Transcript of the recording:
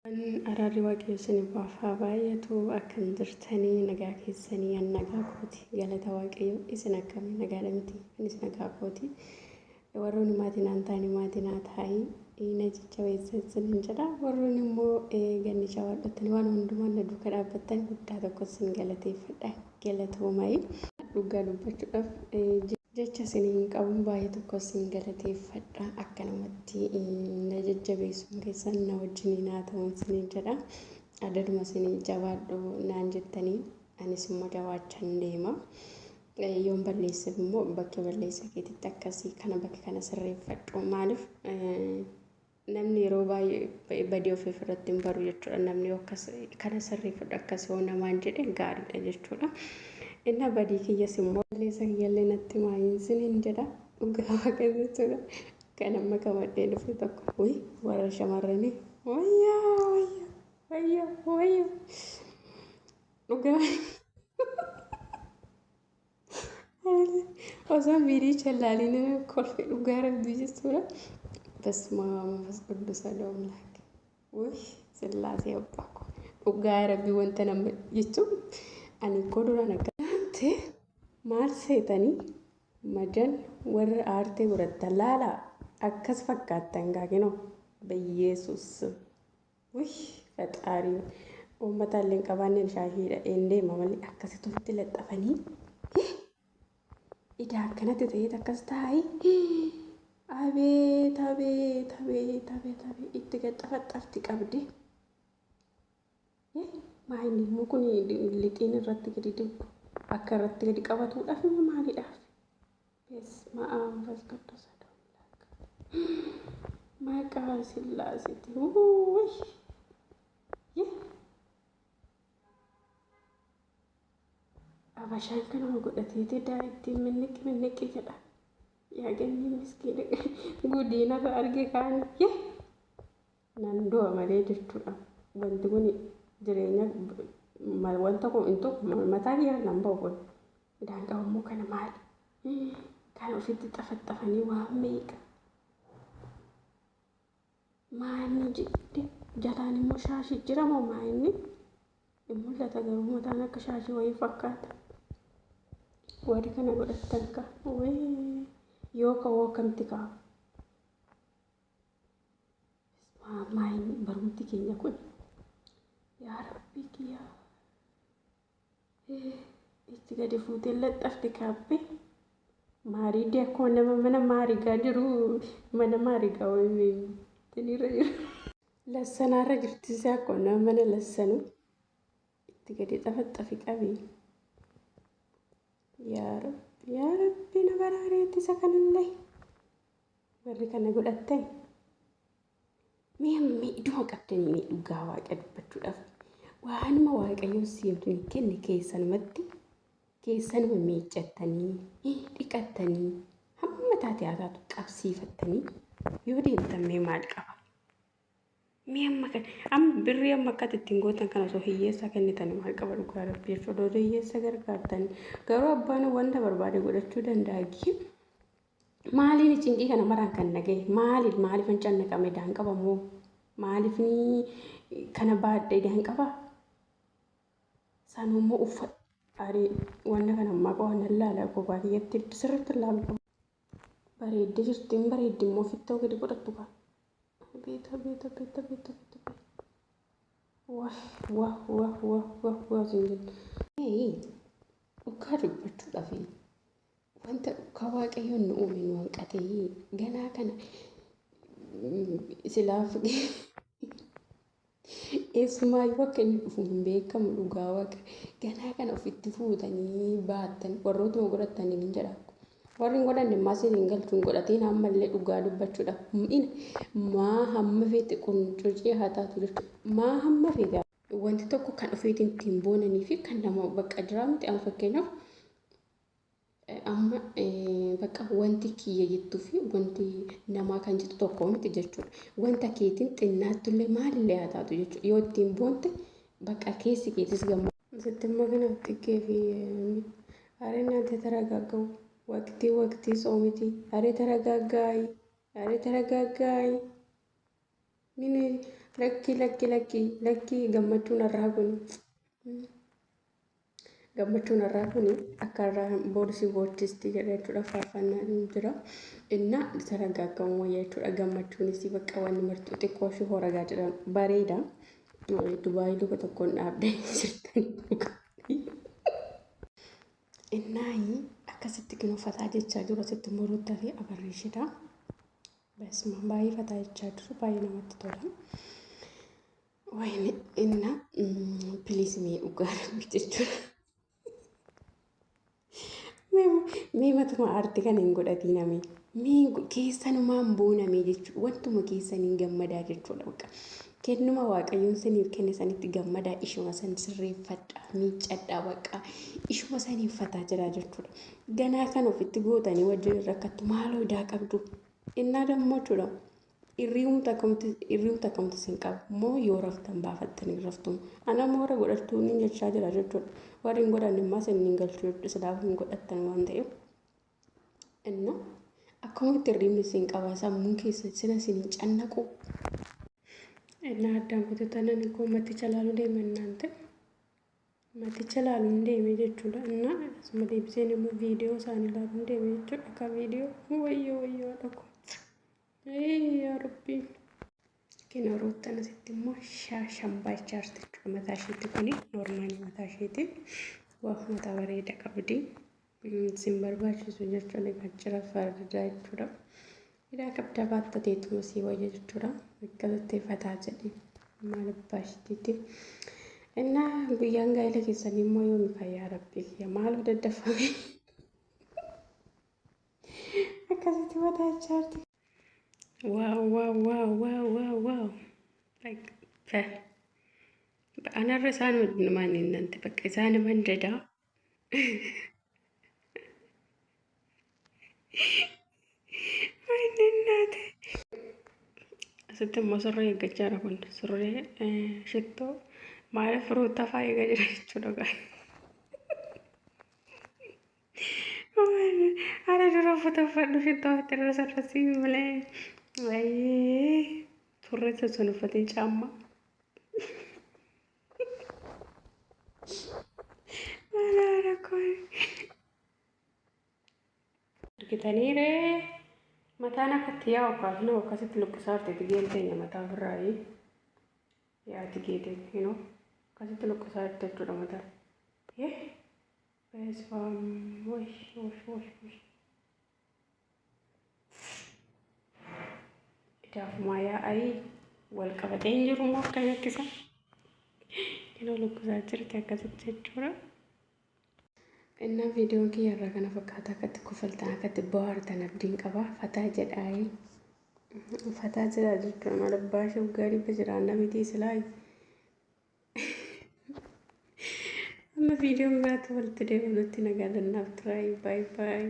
Araarri waaqayyoon baafaa baay'atu akkam jirtanii nagaa keessanii nagaa kooti galata waaqayyoo isin akkami nagaadha miti anis nagaa kooti warroonni maatiin aan ta'anii maatiin haa taa'ii na jajjabeessan jedha warroonni immoo ganni shawaadhatanii waan hundumaan na duuka dhaabbattan guddaa tokko isin galateeffadha galatoomayi dhugaa dubbachuudhaaf jecha isiniin qabuun baay'ee tokko isin galateeffadha akkanumatti na jajjabeessuun keessan na wajjiniin haa ta'uun isiniin jedha adaduma isinii jabaadhu naan jettanii anis immoo jabaachaan deema yoon balleesse immoo bakka balleessa keetitti akkasii kana bakka kana sirreeffadhu maaliif namni yeroo baay'ee badii ofii irratti hin baru jechuudha namni kana sirreeffadhu akkasii yoo namaan jedhe gaariidha jechuudha. Inna badii kiyyas immoo balleessa kiyyallee natti maayiinsin hin jedha dhugaa waaqessuudha kan amma qamadhee dhufe tokko wuy warra shamarranii wayyaa dhugaa osoo biirii challaaliin kolfe dhugaa rabbii jechuudha basmaa manfas quddusa doomlaak wuy sillaasee abbaa ko dhugaa rabbii wanta nama jechuun ani koduraan akka maal seetanii madan warra aartee biratti laala akkas fakkaattan gaaginoo biyyeessus wuy faxaarii uummata illee qabaanneen shaashiidha deema malee akkasitti ofitti laxxafanii idaa akkanatti ta'eet akkas taa'ii abeet itti gaxxafaxxafti qabdi maayini immoo kun lixiin irratti gadi dibbu akka irratti gadi qabatuudhaaf immoo maaliidhaaf ma'aan fasqaddosa doomlaaka maqaa sillaasitti wuuy abashaan kanuma godhateeti daa ittiin minniqi jedha yaa ganni miskiina gudiinarra arge kaan nan du'a malee jechuudha wanti kun jireenya wanta kun intu mataa kiyya nan ba'u kun idaan qabammoo kana maali kan ofitti xafaxafanii waan meeqa maanni jedhe jalaan immoo shaashii jira moo maayinni hin mul'ata garuu mataan akka shaashii wayii fakkaata warri kana godhattan ka yoo ka'uu akkamitti kaa'u maayinni barumti keenya kun yaa rabbii kiyyaa itti gadi fuutee laxxafte kaabbee maarii akkuma nama mana maarigaa jiru mana maarigaa tiniirra jiru lassanaarra jirtise akkuma nama mana lassanu itti gadi xafaxxafi qabii yaa rabbii na baraareetti isa kanallee warri kana godhattan mi'ammi iduma qabdanii dhugaa waaqa dubbachuudhaaf waanuma waaqayyoon siifni kenne keessanuma miiccattanii dhiqattanii hamma taate haataatu qabsiifattanii yoo deemtammee maal qaba mi'amma kan amma birrii amma akkatti ittiin gootan kana osoo hiyyeessa kennitan maal qaba dhugaa rabbii jechuudha odoo hiyyeessa gargaartan garuu abbaan wanta barbaade godhachuu danda'a maaliin cinqii kana maraan kan nagaye maaliif hin cannaqame daan qabamoo maaliif ni kana baadhee daan qaba sanummoo uffata arii wanta kana ammaa qaban laala kophaa kiyyatti sirriitti ilaalu qabu bareeddee jirtiin bareeddi immoo ofitti gadi godhattu kaa beeta wah sin jenna dhugaa dubbachuudhaaf wanta dhugaa waaqayyoon nu uume nu hanqatee ganaa kana silaaf eessumaayyu akka inni dhufu hin beekamu dhugaa waaqa ganaa kana ofitti fuutanii baattan warrootuma godhatanii hin jedha warri godhanne maasiin hin galchuun godhatiin ammallee dhugaa dubbachuudhaaf maa hamma feete quncurcee haa taatu jechuudha maa hamma feete wanti tokko kan ofiitiin ittiin boonanii fi kan nama bakka jiraa miti amma fakkeenyaaf amma bakka wanti kiyya jettuu fi wanti namaa kan jettu tokko miti jechuudha wanta keetiin xinnaatullee maalillee haa taatu jechuudha yoo ittiin boonte bakka keessi keetis gammadaa sitti immoo kanatti keefi haree naante taragaaggawu waqtii soomiti haree taragaaggaay mini Lakki gammachuun irraa kun akka irraa boorsii boortisti jedha jechuudha faarfannaan jira. Inna saragaaggamu wayyaa jechuudha gammachuunis bakka wanni martuu xiqqoo fi horagaa jedhan bareeda. Dubaayii luka tokkoon dhaabdee jirtanii innaayi akkasitti kan uffataa jechaa jiru asitti muruutti fi agarriishidha. Beesma baay'ee fataa jechaa jiru baay'ee namatti tola. Wayne inna pilismee dhugaa jechuudha. Mee matuma aartii kan hin godhatiname mee keessanumaan booname jechuudha. Wantuma keessaniin gammadaa jechuudha. Kennuma waaqayyoon saniif kenne sanitti gammadaa ishuma san sirreeffadhaa miiccadhaa bakka ishuma saniiffataa jira jechuudha. Ganaa kan ofitti gootanii wajjin rakkattu maaloo idaa qabdu innaa dammoo jechuudha. Irriumta kamtu sin qabu moo yoo raftan baafattanii raftu ana moora godhattuu ni jechaa jira jechuudha. Warri hin godhanne immoo sin hin galchu sidaaf hin godhattan waan ta'eef inna akkamitti irriimni sin qaba sammuun keessa sina sin hin cannaqu. እና አዳም ኩተተነን እኮ መትቻላሉ እንደምናንተ መትቻላሉ እንደሚጀቹላ እና ስመደብሴን ቪዲዮ ሳንላሉ እንደሚጀቹ ከቪዲዮ ወዮ አደኩ ያ ረቢ ከኖሩት ተነስተሞ ሻምባይ ቻርት መታሽት ኩኒ ኖርማሊ መታሽት ወህ መታበሬ ደቀብዲ ሲምበርባሽ ሱጀቹ ለጋጭራ ፈርዳ ይቹዳ Ida kabda batta teetu masii wayya jechuudha. Akkasitti fataa jedhe maal baashititti. Inna guyyaan gaa'ela keessanii immoo yoomi fayyaa rabbii kiyya maaloo daddafame. Akkasitti fataa jechaarti. Wow. Like anarra isaan maal innante bakka isaan mandadaa. Asitti immoo surree eeggachaa jira kun surree shittoo maaliif firoota fa'aa eegaa jira jechuudha. Haala dura uffata uffadhu shittoo irra sarrasii malee surree sun uffatee caammaa. Maala kun argitaniiree. Matana katia okasno okasitti lukkisaarte tigeen teenya mataa ofirraayi yaa tigeete akkasitti lukkisaarte jechuudha mataa beesfaam idaafumaa yaa'ayi wal qabatee hin jiru moo akka yakkisa lukkisaa jirti akkasitti jechuudha. Inna viidiyoon kiyya irraa kana fakkaata akkatti kofaltan akkatti bohaartan abdiin qaba fataa jedhaayi fataa jira jechuudha mala baashee gaarii bajiraan namitii silaayi amma viidiyoon biraatti walitti deebinutti nagaa dannaaf turaayi baay'ee.